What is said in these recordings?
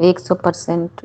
100%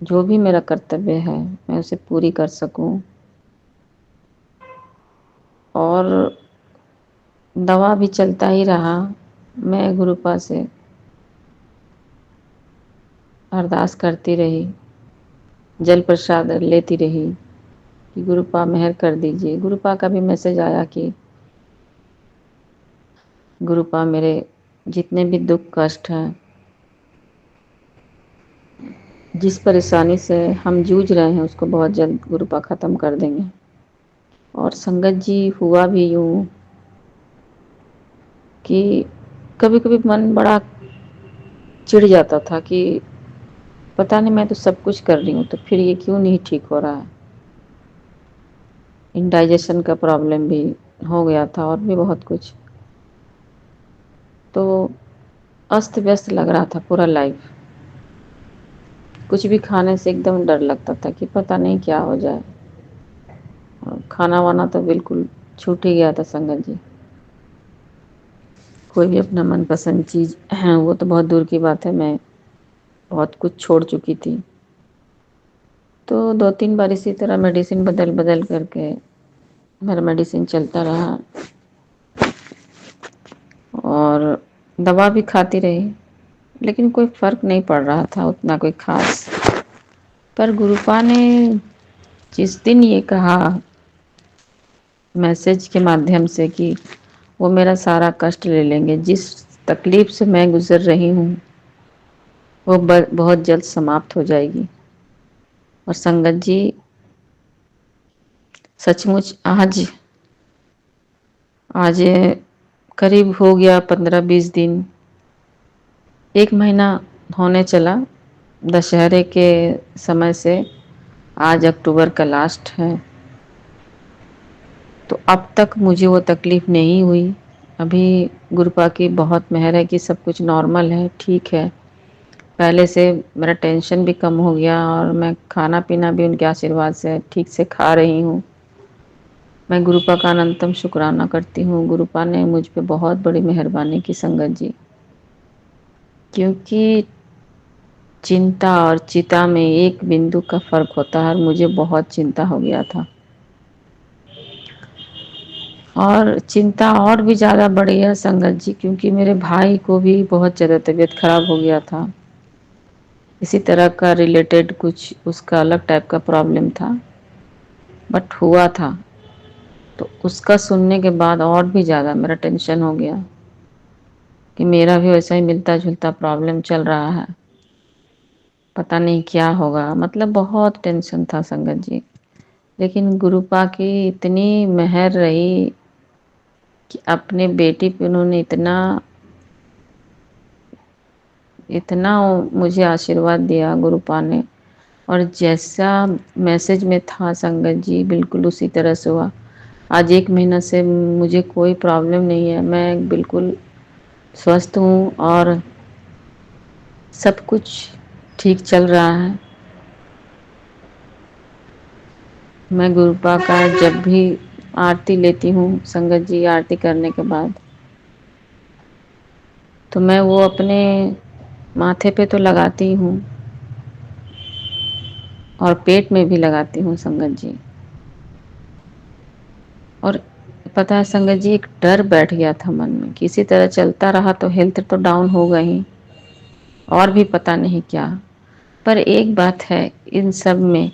جو بھی میرا کرتویہ ہے میں اسے پوری کر سکوں، اور دوا بھی چلتا ہی رہا۔ میں گروپا سے ارداس کرتی رہی، جل پرشاد لیتی رہی کہ گروپا مہر کر دیجیے۔ گروپا کا بھی میسج آیا کہ گروپا میرے جتنے بھی دکھ کشٹ ہیں، جس پریشانی سے ہم جوجھ رہے ہیں، اس کو بہت جلد گروپا ختم کر دیں گے۔ اور سنگت جی ہوا بھی یوں کہ کبھی کبھی من بڑا چڑ جاتا تھا کہ پتہ نہیں میں تو سب کچھ کر رہی ہوں تو پھر یہ کیوں نہیں ٹھیک ہو رہا ہے۔ انڈائجیشن کا پرابلم بھی ہو گیا تھا اور بھی بہت کچھ، تو است ویست لگ رہا تھا پورا لائف۔ کچھ بھی کھانے سے ایک دم ڈر لگتا تھا کہ پتہ نہیں کیا ہو جائے، اور کھانا وانا تو بالکل چھوٹ ہی گیا تھا سنگت جی۔ کوئی بھی اپنا من پسند چیز ہے وہ تو بہت دور کی بات ہے، میں بہت کچھ چھوڑ چکی تھی۔ تو 2-3 بار اسی طرح میڈیسن بدل بدل کر کے میرا میڈیسن چلتا رہا، اور دوا بھی کھاتی رہی، لیکن کوئی فرق نہیں پڑ رہا تھا اتنا کوئی خاص۔ پر گروپا نے جس دن یہ کہا میسج کے مادھیم سے کہ وہ میرا سارا کشٹ لے لیں گے، جس تکلیف سے میں گزر رہی ہوں وہ بہت جلد سماپت ہو جائے گی۔ اور سنگت جی سچ مچ آج قریب ہو گیا 15-20 دن، 1 مہینہ ہونے چلا دشہرے کے سمے سے۔ آج اکتوبر کا لاسٹ ہے، تو اب تک مجھے وہ تکلیف نہیں ہوئی۔ ابھی گروپا کی بہت مہر ہے کہ سب کچھ نارمل ہے، ٹھیک ہے۔ پہلے سے میرا ٹینشن بھی کم ہو گیا، اور میں کھانا پینا بھی ان کے آشیرواد سے ٹھیک سے کھا رہی ہوں۔ میں گروپا کا انتم شکرانہ کرتی ہوں۔ گروپا نے مجھ پہ بہت بڑی مہربانی کی سنگت جی، کیونکہ چنتا اور چتا میں ایک بندو کا فرق ہوتا ہے، اور مجھے بہت چنتا ہو گیا تھا، اور چنتا اور بھی زیادہ بڑھی ہے سنگت جی کیونکہ میرے بھائی کو بھی بہت زیادہ طبیعت خراب ہو گیا تھا، اسی طرح کا ریلیٹڈ کچھ اس کا الگ ٹائپ کا پرابلم تھا، بٹ ہوا تھا۔ تو اس کا سننے کے بعد اور بھی زیادہ میرا ٹینشن ہو گیا کہ میرا بھی ویسا ہی ملتا جلتا پرابلم چل رہا ہے، پتہ نہیں کیا ہوگا، مطلب بہت ٹینشن تھا سنگت جی۔ لیکن گروپا کی اتنی مہر رہی کہ اپنے بیٹی پہ انہوں نے اتنا مجھے آشیرواد دیا گروپا نے، اور جیسا میسج میں تھا سنگت جی بالکل اسی طرح سے ہوا۔ آج 1 مہینہ سے مجھے کوئی پرابلم نہیں ہے، میں بالکل سوستھ ہوں، اور سب کچھ ٹھیک چل رہا ہے۔ میں گروپا کا جب بھی آرتی لیتی ہوں سنگت جی، آرتی کرنے کے بعد تو میں وہ اپنے ماتھے پہ تو لگاتی ہوں، اور پیٹ میں بھی لگاتی ہوں سنگت جی۔ اور پتہ ہے سنگت جی ایک ڈر بیٹھ گیا تھا من میں، کسی طرح چلتا رہا تو ہیلتھ تو ڈاؤن ہو گئی، اور بھی پتہ نہیں کیا۔ پر ایک بات ہے ان سب میں،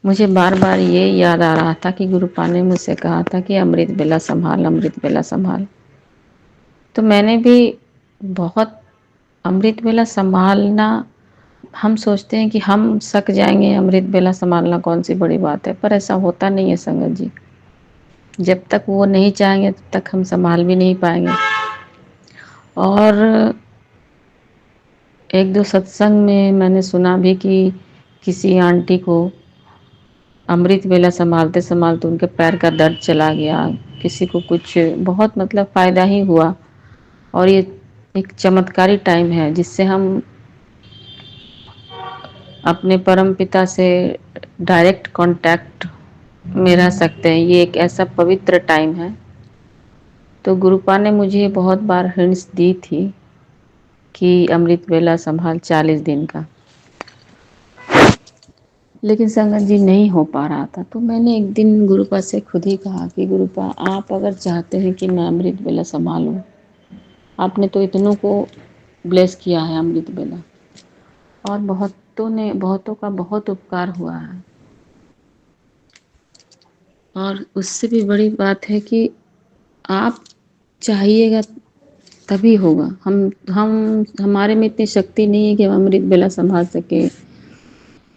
مجھے بار بار یہ یاد آ رہا تھا کہ گروپا نے مجھ سے کہا تھا کہ امرت بیلا سنبھال، امرت بیلا سنبھال۔ تو میں نے بھی بہت امرت بیلا سنبھالنا، ہم سوچتے ہیں کہ ہم سک جائیں گے، امرت بیلا سنبھالنا کون سی بڑی بات ہے، پر ایسا ہوتا نہیں ہے سنگت جی۔ جب تک وہ نہیں چاہیں گے تب تک ہم سنبھال بھی نہیں پائیں گے۔ اور 1-2 ستسنگ میں نے سنا بھی کہ کسی آنٹی کو امرت بیلا سنبھالتے سنبھالتے ان کے پیر کا درد چلا گیا، کسی کو کچھ بہت مطلب فائدہ ہی ہوا۔ اور یہ ایک چمتکاری ٹائم ہے جس سے ہم اپنے پرم پتا سے ڈائریکٹ کانٹیکٹ میں رہ سکتے ہیں، یہ ایک ایسا پوتر ٹائم ہے۔ تو گروپا نے مجھے بہت بار ہنٹس دی تھی کہ امرت بیلا سنبھال 40 دن کا۔ لیکن سنگت جی نہیں ہو پا رہا تھا، تو میں نے ایک دن گروپا سے خود ہی کہا کہ گروپا آپ اگر چاہتے ہیں کہ میں امرت ویلا سنبھالوں، آپ نے تو اتنوں کو بلیس کیا ہے امرت ویلا، اور بہتوں کا بہت اپکار ہوا ہے، اور اس سے بھی بڑی بات ہے کہ آپ چاہیے گا تبھی ہوگا۔ ہمارے میں اتنی شکتی نہیں ہے کہ ہم امرت ویلا سنبھال سکیں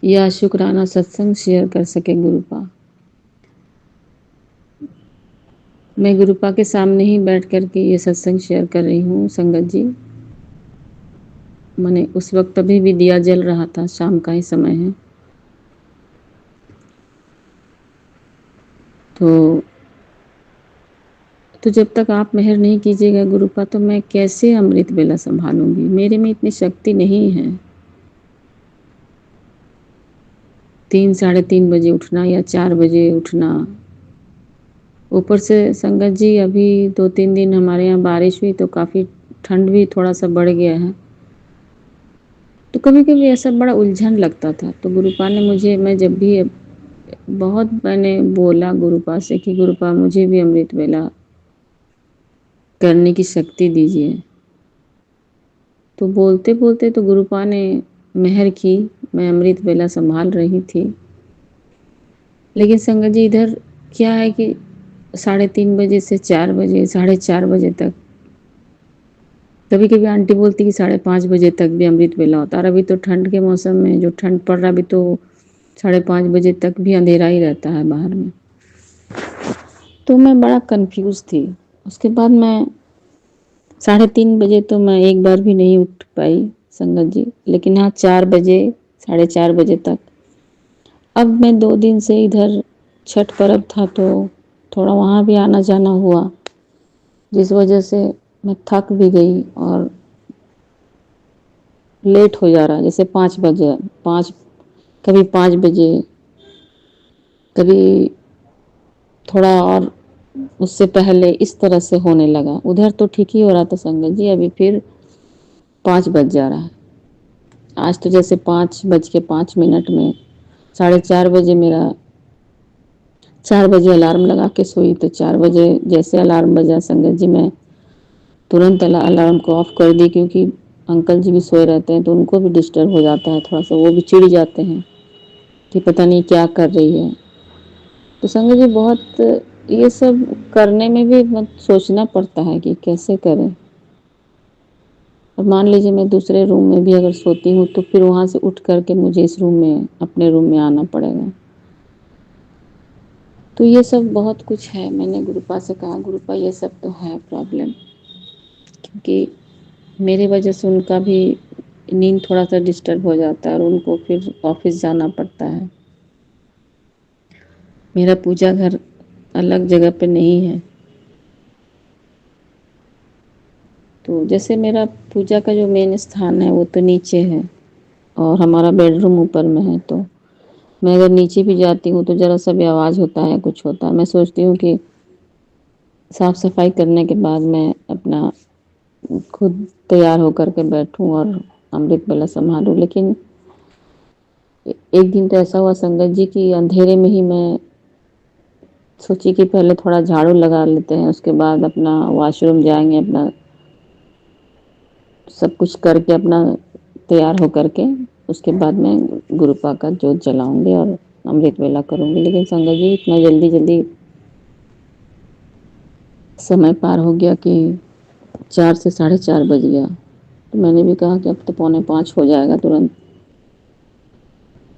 یا شکرانہ ستسنگ شیئر کر سکے گروپا۔ میں گروپا کے سامنے ہی بیٹھ کر کے یہ ستسنگ شیئر کر رہی ہوں سنگت جی۔ میں نے اس وقت ابھی بھی دیا جل رہا تھا، شام کا ہی سمے ہے، تو جب تک آپ مہر نہیں کیجیے گا گروپا، تو میں کیسے امرت ویلا سنبھالوں گی؟ میرے میں اتنی شکتی نہیں ہے 3-3:30 بجے اٹھنا یا 4 بجے اٹھنا۔ اوپر سے سنگت جی ابھی 2-3 دن ہمارے یہاں بارش ہوئی تو کافی ٹھنڈ بھی تھوڑا سا بڑھ گیا ہے، تو کبھی کبھی ایسا بڑا الجھن لگتا تھا، تو گروپا نے میں جب بھی بہت میں نے بولا گروپا سے کہ گروپا مجھے بھی امرت ویلا کرنے کی شکتی دیجیے، تو بولتے بولتے تو گروپا نے مہر کی، میں امرت ویلا سنبھال رہی تھی۔ لیکن سنگت جی ادھر کیا ہے کہ 3:30 بجے سے 4 بجے 4:30 بجے تک، کبھی کبھی آنٹی بولتی کہ 5:30 بجے تک بھی امرت ویلا ہوتا ہے، اور ابھی تو ٹھنڈ کے موسم میں جو ٹھنڈ پڑ رہا ابھی تو 5:30 بجے تک بھی اندھیرا ہی رہتا ہے باہر میں، تو میں بڑا کنفیوز تھی۔ اس کے بعد میں 3:30 بجے تو میں ایک بار بھی نہیں اٹھ پائی سنگت جی، لیکن ہاں 4 بجے 4:30 بجے تک۔ اب میں 2 دن سے ادھر چھٹ پرب تھا تو تھوڑا وہاں بھی آنا جانا ہوا، جس وجہ سے میں تھک بھی گئی اور لیٹ ہو جا رہا ہے، جیسے 5 بجے، کبھی 5 بجے، کبھی تھوڑا اور اس سے پہلے، اس طرح سے ہونے لگا۔ ادھر تو ٹھیک ہی ہو رہا تھا سنگت جی، ابھی پھر 5 بج جا رہا ہے۔ آج تو جیسے 5:05 میں 4:30 بجے 4 بجے الارم لگا کے سوئی، تو 4 بجے جیسے الارم بجا سنگت جی میں ترنت الارم کو آف کر دی، کیونکہ انکل جی بھی سوئے رہتے ہیں تو ان کو بھی ڈسٹرب ہو جاتا ہے تھوڑا سا، وہ بھی چڑ جاتے ہیں کہ پتہ نہیں کیا کر رہی ہے۔ تو سنگت جی بہت یہ سب کرنے میں بھی سوچنا پڑتا ہے کہ کیسے کریں، اور مان لیجیے میں دوسرے روم میں بھی اگر سوتی ہوں تو پھر وہاں سے اٹھ کر کے مجھے اس روم میں اپنے روم میں آنا پڑے گا، تو یہ سب بہت کچھ ہے۔ میں نے گروپا سے کہا گروپا یہ سب تو ہے پرابلم، کیونکہ میری وجہ سے ان کا بھی نیند تھوڑا سا ڈسٹرب ہو جاتا ہے، اور ان کو پھر آفس جانا پڑتا ہے۔ میرا پوجا گھر الگ جگہ پہ نہیں ہے، تو جیسے میرا پوجا کا جو مین استھان ہے وہ تو نیچے ہے، اور ہمارا بیڈ روم اوپر میں ہے، تو میں اگر نیچے بھی جاتی ہوں تو ذرا سا بھی آواز ہوتا ہے، کچھ ہوتا ہے، میں سوچتی ہوں کہ صاف صفائی کرنے کے بعد میں اپنا خود تیار ہو کر کے بیٹھوں اور امرت ویلا سنبھالوں۔ لیکن ایک دن تو ایسا ہوا سنگت جی کی اندھیرے میں ہی میں سوچی کہ پہلے تھوڑا جھاڑو لگا لیتے ہیں، اس کے بعد اپنا واش روم جائیں گے، اپنا سب کچھ کر کے اپنا تیار ہو کر کے اس کے بعد میں گروپا کا جوت جلاؤں گی اور امرت ویلا کروں گی۔ لیکن سنگت جی اتنا جلدی جلدی سمے پار ہو گیا کہ 4 سے 4:30 بج گیا، تو میں نے بھی کہا کہ اب تو 4:45 ہو جائے گا ترنت،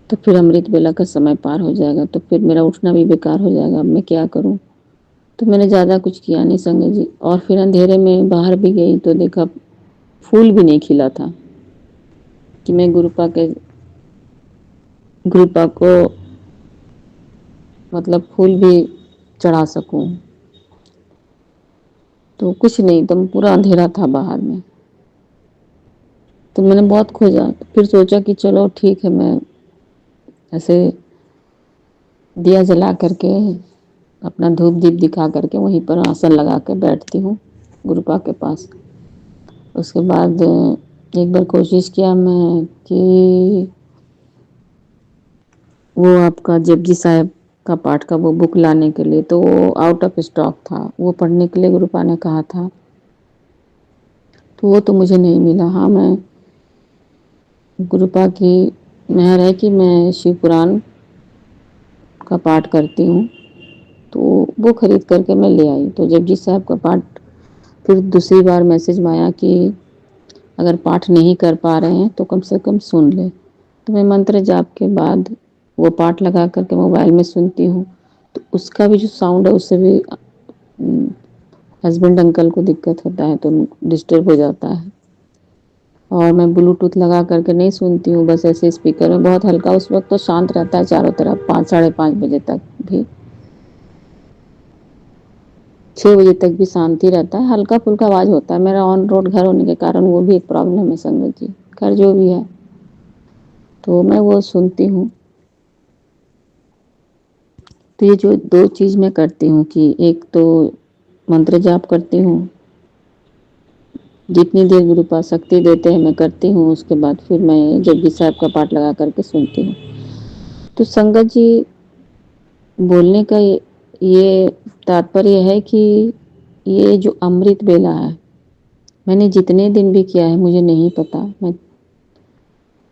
تو پھر امرت ویلا کا سمے پار ہو جائے گا، تو پھر میرا اٹھنا بھی بیکار ہو جائے گا، اب میں کیا کروں؟ تو میں نے زیادہ کچھ کیا نہیں سنگت جی، اور پھر اندھیرے میں باہر بھی گئی تو دیکھا پھول بھی نہیں کھلا تھا کہ میں گروپا کو مطلب پھول بھی چڑھا سکوں، تو کچھ نہیں، تم پورا اندھیرا تھا باہر میں، تو میں نے بہت کھوجا، پھر سوچا کہ چلو ٹھیک ہے، میں ایسے دیا جلا کر کے اپنا دھوپ دیپ دکھا کر کے وہیں پر آسن لگا کے بیٹھتی ہوں گروپا کے پاس۔ اس کے بعد ایک بار کوشش کیا میں کہ وہ آپ کا جپجی صاحب کا پاٹ کا وہ بک لانے کے لیے، تو وہ آؤٹ آف اسٹاک تھا، وہ پڑھنے کے لیے گروپا نے کہا تھا، تو وہ تو مجھے نہیں ملا۔ ہاں میں گروپا کی مہر ہے کہ میں شیو پران کا پاٹ کرتی ہوں، تو وہ خرید کر کے میں لے آئی۔ تو جپجی صاحب کا پاٹ پھر دوسری بار میسج میں آیا کہ اگر پاٹ نہیں کر پا رہے ہیں تو کم سے کم سن لیں، تو میں منتر جاپ کے بعد وہ پاٹ لگا کر کے موبائل میں سنتی ہوں، تو اس کا بھی جو ساؤنڈ ہے اس سے بھی ہسبینڈ انکل کو دقت ہوتا ہے، تو ڈسٹرب ہو جاتا ہے۔ اور میں بلوٹوتھ لگا کر کے نہیں سنتی ہوں، بس ایسے اسپیکر میں بہت ہلکا، اس وقت تو شانت رہتا ہے چاروں طرف، 5 ساڑھے 5 بجے تک بھی، 6 بجے تک بھی شانتی رہتا ہے، ہلکا پھلکا آواز ہوتا ہے، میرا آن روڈ گھر ہونے کے کارن وہ بھی ایک پرابلم ہے سنگت جی، خیر جو بھی ہے، تو میں وہ سنتی ہوں۔ تو یہ جو 2 چیز میں کرتی ہوں کہ ایک تو منتر جاپ کرتی ہوں، جتنی دیر گروپا شکتی دیتے ہیں میں کرتی ہوں، اس کے بعد پھر میں جپجی صاحب کا پاٹ لگا کر کے سنتی ہوں۔ تو سنگت جی بولنے کا یہ تاتپریہ ہے کہ یہ جو امرت ویلا ہے، میں نے جتنے دن بھی کیا ہے مجھے نہیں پتا میں،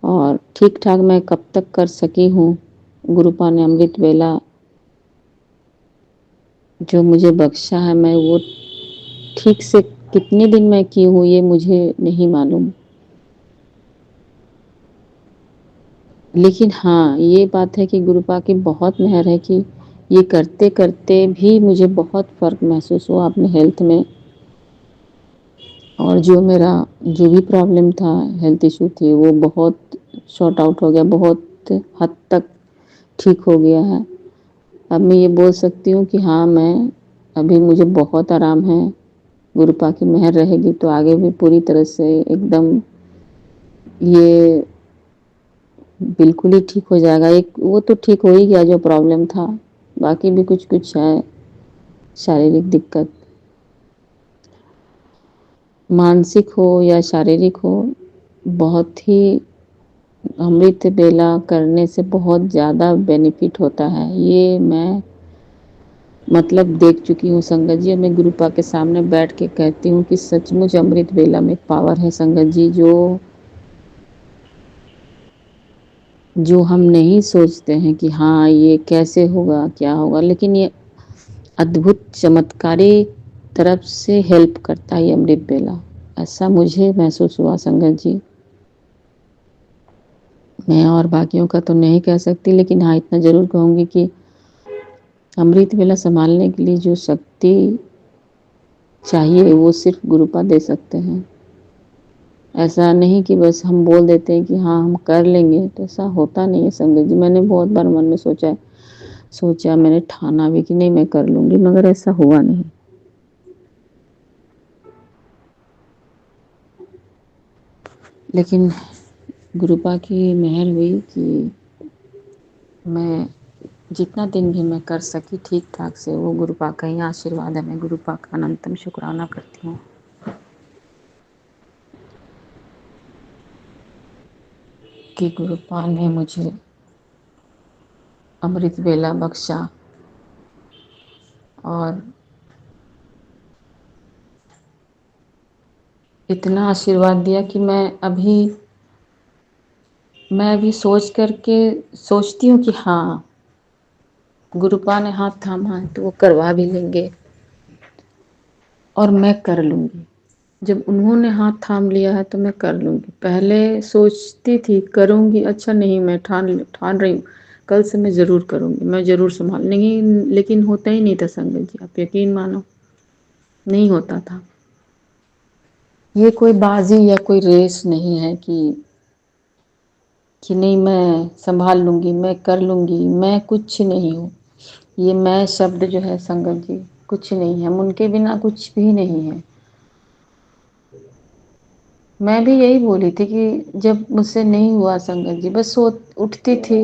اور ٹھیک ٹھاک میں کب تک کر سکی ہوں۔ گروپا نے امرت ویلا جو مجھے بخشا ہے، میں وہ ٹھیک سے کتنے دن میں کی ہوں یہ مجھے نہیں معلوم، لیکن ہاں یہ بات ہے کہ گروپا کی بہت مہر ہے کہ یہ کرتے کرتے بھی مجھے بہت فرق محسوس ہوا اپنے ہیلتھ میں، اور جو میرا جو بھی پرابلم تھا، ہیلتھ ایشو تھی، وہ بہت شارٹ آؤٹ ہو گیا، بہت حد تک ٹھیک ہو گیا ہے۔ اب میں یہ بول سکتی ہوں کہ ہاں میں ابھی مجھے بہت آرام ہے، گروپا کی مہر رہے گی تو آگے بھی پوری طرح سے ایک دم یہ بالکل ہی ٹھیک ہو جائے گا۔ ایک وہ تو ٹھیک ہو ہی گیا جو پرابلم تھا، باقی بھی کچھ کچھ ہے شاریرک دقت، مانسک ہو یا شاریرک ہو، بہت ہی امرت ویلا کرنے سے بہت زیادہ بینیفٹ ہوتا ہے، یہ میں مطلب دیکھ چکی ہوں سنگت جی۔ میں گروپا کے سامنے بیٹھ کے کہتی ہوں کہ سچ مچ امرت ویلا میں پاور ہے سنگت جی، جو ہم نہیں سوچتے ہیں کہ ہاں یہ کیسے ہوگا کیا ہوگا، لیکن یہ ادبھت چمتکاری طرف سے ہیلپ کرتا ہے یہ امرت ویلا، ایسا مجھے محسوس ہوا سنگت جی۔ میں اور باقیوں کا تو نہیں کہہ سکتی، لیکن ہاں اتنا ضرور کہوں گی کہ امرت ویلا سنبھالنے کے لیے جو شکتی چاہیے وہ صرف گروپا دے سکتے ہیں۔ ایسا نہیں کہ بس ہم بول دیتے ہیں کہ ہاں ہم کر لیں گے، تو ایسا ہوتا نہیں ہے سنگت جی۔ میں نے بہت بار من میں سوچا میں نے ٹھانا بھی کہ نہیں میں کر لوں گی، مگر ایسا ہوا نہیں۔ لیکن گروپا کی مہر ہوئی کہ میں جتنا دن بھی میں کر سکی ٹھیک ٹھاک سے، وہ گروپا کا ہی آشیرواد ہے، میں گروپا کا انتم شکرانہ کرتی ہوں کہ گروپا نے مجھے امرت ویلا بخشا، اور اتنا آشیرواد دیا کہ میں ابھی سوچ کر کے سوچتی ہوں کہ ہاں گروپا نے ہاتھ تھاما ہے تو وہ کروا بھی لیں گے، اور میں کر لوں گی۔ جب انہوں نے ہاتھ تھام لیا ہے تو میں کر لوں گی۔ پہلے سوچتی تھی کروں گی، اچھا نہیں میں ٹھان رہی ہوں، کل سے میں ضرور کروں گی، میں ضرور سنبھال نہیں، لیکن ہوتا ہی نہیں تھا سنگت جی، آپ یقین مانو نہیں ہوتا تھا۔ یہ کوئی بازی یا کوئی ریس نہیں ہے کہ نہیں میں سنبھال لوں گی، میں کر لوں گی، میں کچھ نہیں ہوں۔ یہ میں شبد جو ہے سنگت جی کچھ نہیں ہے، ہم ان کے بنا کچھ بھی نہیں ہے۔ میں بھی یہی بولی تھی کہ جب مجھ سے نہیں ہوا سنگت جی، بس اٹھتی تھی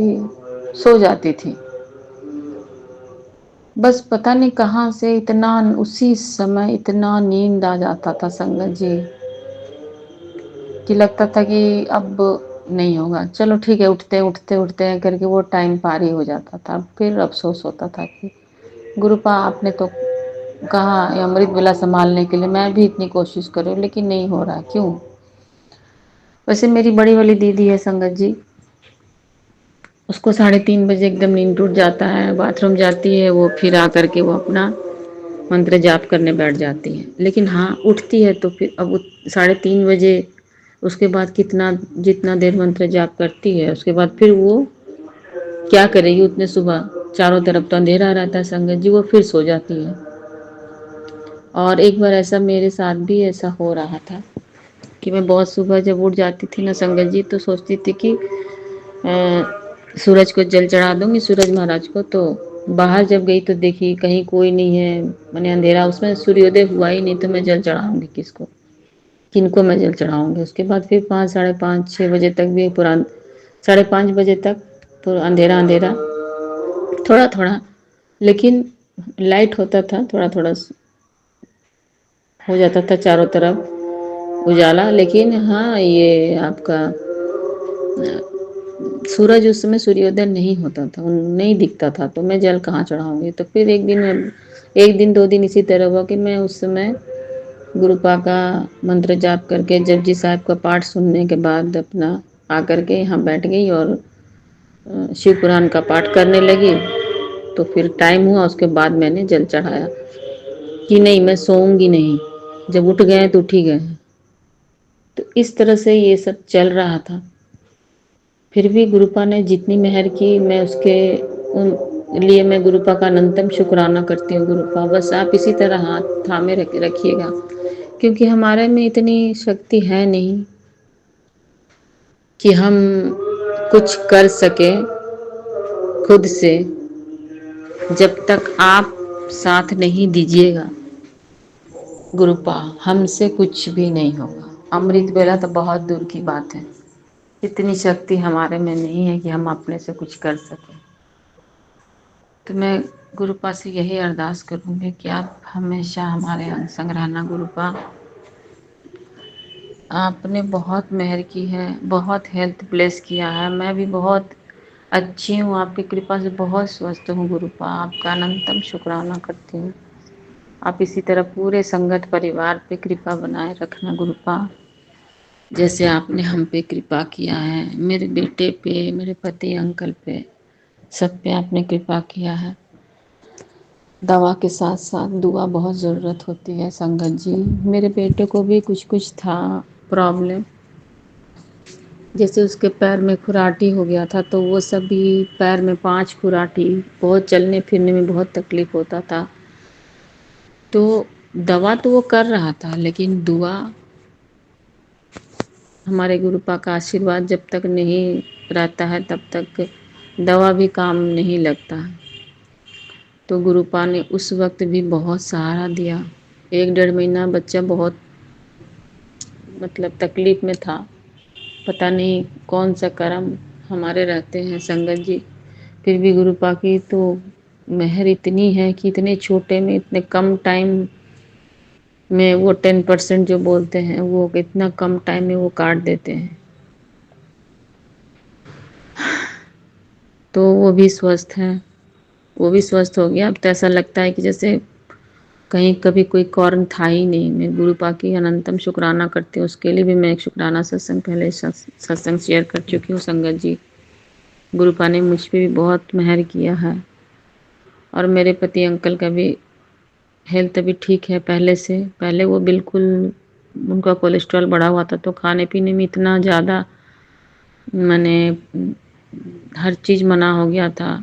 سو جاتی تھی، بس پتہ نہیں کہاں سے اتنا اسی سمے اتنا نیند آ جاتا تھا سنگت جی، کہ لگتا تھا کہ اب نہیں ہوگا، چلو ٹھیک ہے، اٹھتے اٹھتے اٹھتے ہیں کر کے وہ ٹائم پار ہی ہو جاتا تھا، پھر افسوس ہوتا تھا کہ گروپا آپ نے تو کہا امرت ویلا سنبھالنے کے لیے میں بھی اتنی کوشش کروں لیکن نہیں ہو رہا کیوں؟ ویسے میری بڑی والی دیدی ہے سنگت جی، اس کو 3:30 بجے ایک دم نیند ٹوٹ جاتا ہے، باتھ روم جاتی ہے وہ، پھر آ کر کے وہ اپنا منتر جاپ کرنے بیٹھ جاتی ہے، لیکن ہاں اٹھتی ہے تو پھر اب 3:30 بجے اس کے بعد جتنا دیر منتر جاپ کرتی ہے اس کے بعد پھر وہ کیا کرے گی اتنے صبح، چاروں طرف تو اندھیرا رہتا ہے سنگت جی، وہ پھر سو جاتی ہے۔ اور ایک بار ایسا میرے ساتھ بھی ایسا ہو رہا تھا کہ میں بہت صبح جب اٹھ جاتی تھی نا سنگت جی تو سوچتی تھی کہ سورج کو جل چڑھا دوں گی، سورج مہاراج کو، تو باہر جب گئی تو دیکھی کہیں کوئی نہیں ہے، میں نے اندھیرا، اس میں سوردے ہوا ہی نہیں تو میں جل چڑھاؤں گی کس کو، کن کو میں جل چڑھاؤں گی؟ اس کے بعد پھر 5، 5:30، 6 بجے تک بھی 5:30 بجے تک تو اندھیرا اندھیرا تھوڑا تھوڑا، لیکن لائٹ ہوتا تھا، تھوڑا تھوڑا ہو جاتا تھا چاروں طرف اجالا، لیکن ہاں یہ آپ کا سورج اس میں سوردے نہیں ہوتا تھا، نہیں دکھتا تھا، تو میں جل کہاں چڑھاؤں گی؟ تو پھر ایک دن 2 دن اسی طرح ہوا کہ میں اس سمے گروپا کا منتر جاپ کر کے جپجی صاحب کا پاٹھ سننے کے بعد اپنا آ کر کے یہاں بیٹھ گئی اور شیو قرآن کا پاٹھ کرنے لگی، تو پھر ٹائم ہوا اس کے بعد میں نے جل چڑھایا کہ نہیں میں سوؤں گی نہیں، جب اٹھ گئے تو اٹھ ہی گئے۔ تو اس طرح سے یہ سب چل رہا تھا، پھر بھی گروپا نے جتنی مہر کی میں اس کے لیے میں گروپا کا انتم شکرانہ کرتی ہوں۔ گروپا بس آپ اسی طرح ہاتھ تھامے رکھیے گا، کیونکہ ہمارے میں اتنی شکتی ہے نہیں کہ ہم کچھ کر سکیں خود سے، جب تک آپ ساتھ نہیں دیجیے گا گروپا ہم سے کچھ بھی نہیں ہوگا۔ امرت ویلا تو بہت دور کی بات ہے، اتنی شکتی ہمارے میں نہیں ہے کہ ہم اپنے سے کچھ کر سکیں۔ تو میں گروپا سے یہی ارداس کروں گی کہ آپ ہمیشہ ہمارے سنگ رہنا گروپا، آپ نے بہت مہر کی ہے، بہت ہیلتھ بلیس کیا ہے، میں بھی بہت اچھی ہوں، آپ کی کرپا سے بہت سوستھ ہوں گروپا، آپ کا انتم شکرانہ کرتی ہوں۔ آپ اسی طرح پورے سنگت پریوار پہ کرپا بنائے رکھنا گروپا، جیسے آپ نے ہم پہ کرپا کیا ہے، میرے بیٹے پہ، میرے پتی انکل پہ، سب پہ آپ نے کرپا کیا ہے۔ دوا کے ساتھ ساتھ دعا بہت ضرورت ہوتی ہے سنگت جی، میرے بیٹے کو بھی کچھ تھا پرابلم، جیسے اس کے پیر میں کھراٹی ہو گیا تھا، تو وہ سب بھی پیر میں 5 کھراٹی، بہت چلنے پھرنے میں بہت تکلیف ہوتا تھا، تو دوا تو وہ کر رہا تھا لیکن دعا، ہمارے گروپا کا آشیرواد جب تک نہیں رہتا ہے تب تک دوا بھی کام نہیں لگتا ہے۔ تو گروپا نے اس وقت بھی بہت سہارا دیا، 1 1.5 مہینہ بچہ بہت تکلیف میں تھا، پتہ نہیں کون سا کرم ہمارے رہتے ہیں سنگت جی، پھر بھی گروپا کی تو مہر اتنی ہے کہ اتنے چھوٹے میں اتنے کم ٹائم میں وہ 10% جو بولتے ہیں وہ اتنا کم ٹائم میں وہ کاٹ دیتے ہیں، تو وہ بھی سوستھ ہے، وہ بھی سوستھ ہو گیا۔ اب تو ایسا لگتا ہے کہ جیسے کہیں کبھی کوئی کارن تھا ہی نہیں۔ میں گروپا کی انتم شکرانہ کرتی ہوں، اس کے لیے بھی میں ایک شکرانہ ستسنگ پہلے ستسنگ شیئر کر چکی ہوں سنگت جی۔ گروپا نے مجھ پہ بھی بہت مہر کیا ہے، اور میرے پتی انکل کا بھی ہیلتھ بھی ٹھیک ہے پہلے سے، پہلے وہ بالکل ان کا کولیسٹرول بڑھا ہوا تھا، تو کھانے پینے میں اتنا زیادہ میں نے ہر چیز منع ہو گیا تھا،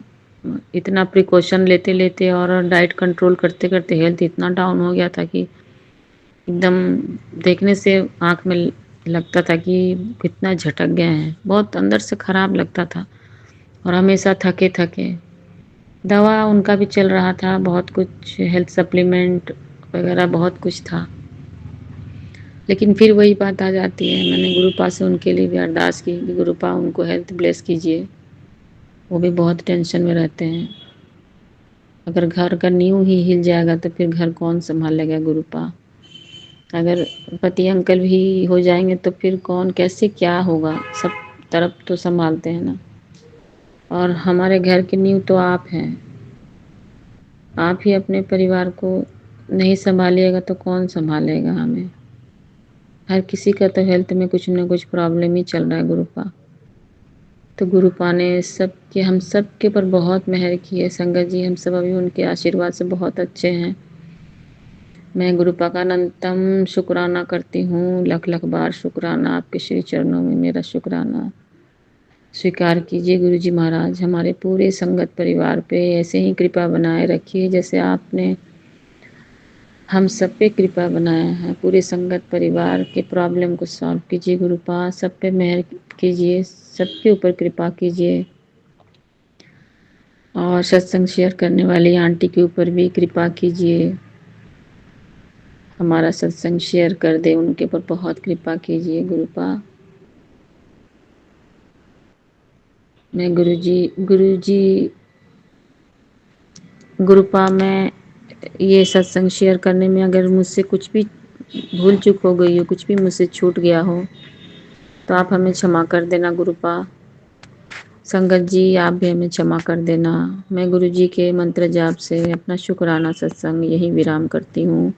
اتنا پریکاشن لیتے لیتے اور ڈائٹ کنٹرول کرتے کرتے ہیلتھ اتنا ڈاؤن ہو گیا تھا کہ ایک دم دیکھنے سے آنکھ میں لگتا تھا کہ کتنا جھٹک گئے ہیں، بہت اندر سے خراب لگتا تھا، اور ہمیشہ تھکے تھکے۔ دوا ان کا بھی چل رہا تھا، بہت کچھ ہیلتھ سپلیمنٹ وغیرہ بہت کچھ تھا، لیکن پھر وہی بات آ جاتی ہے۔ میں نے گروپا سے ان کے لیے بھی ارداس کی کہ گروپا ان کو ہیلتھ بلیس کیجیے، وہ بھی بہت ٹینشن میں رہتے ہیں، اگر گھر کا نیو ہی ہل جائے گا تو پھر گھر کون سنبھالے گا گروپا، اگر پتی انکل بھی ہو جائیں گے تو پھر کون کیسے کیا ہوگا، سب طرف تو سنبھالتے ہیں نا، اور ہمارے گھر کی نیو تو آپ ہیں. آپ ہی اپنے پریوار کو نہیں سنبھالیے گا تو کون سنبھالے گا ہمیں. ہر کسی کا تو ہیلتھ میں کچھ نہ کچھ پرابلم ہی چل رہا ہے گروپا. تو گروپا نے ہم سب کے اوپر بہت مہر کی ہے. سنگت جی ہم سب ابھی ان کے آشیرواد سے بہت اچھے ہیں. میں گروپا کا انتم شکرانہ کرتی ہوں. لکھ لکھ بار شکرانہ. آپ کے شری چرنوں میں میرا شکرانہ سویکار کیجیے. گرو جی مہاراج ہمارے پورے سنگت پریوار پہ ایسے ہی کرپا بنائے رکھیے جیسے آپ نے ہم سب پہ کرپا بنایا ہے. پورے سنگت پریوار کے پرابلم کو سالو کیجیے. گروپا سب پہ مہر کیجیے. سب کے اوپر کرپا کیجیے. اور ستسنگ شیئر کرنے والی آنٹی کے اوپر بھی کرپا کیجیے. ہمارا ستسنگ شیئر کر دے ان کے اوپر بہت کرپا کیجیے گروپا. میں گرو جی گروپا میں یہ ستسنگ شیئر کرنے میں اگر مجھ سے کچھ بھی بھول چک ہو گئی ہو، کچھ بھی مجھ سے چھوٹ گیا ہو تو آپ ہمیں چھما کر دینا گروپا. سنگت جی آپ بھی ہمیں چھما کر دینا. میں گرو جی کے منتر جاپ سے اپنا شکرانہ ستسنگ یہی ورام کرتی ہوں.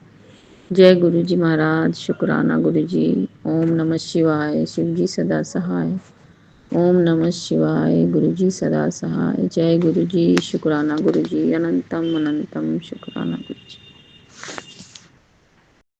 جے گرو جی مہاراج. شکرانہ گرو جی. اوم نمہ شیوائے. شیو جی سدا سہائے. اوم نمہ شیوائے. گرو جی سدا سہائے. جے گرو جی. شکرانہ گرو جی. اننتم اننتم شکرانہ گرو جی.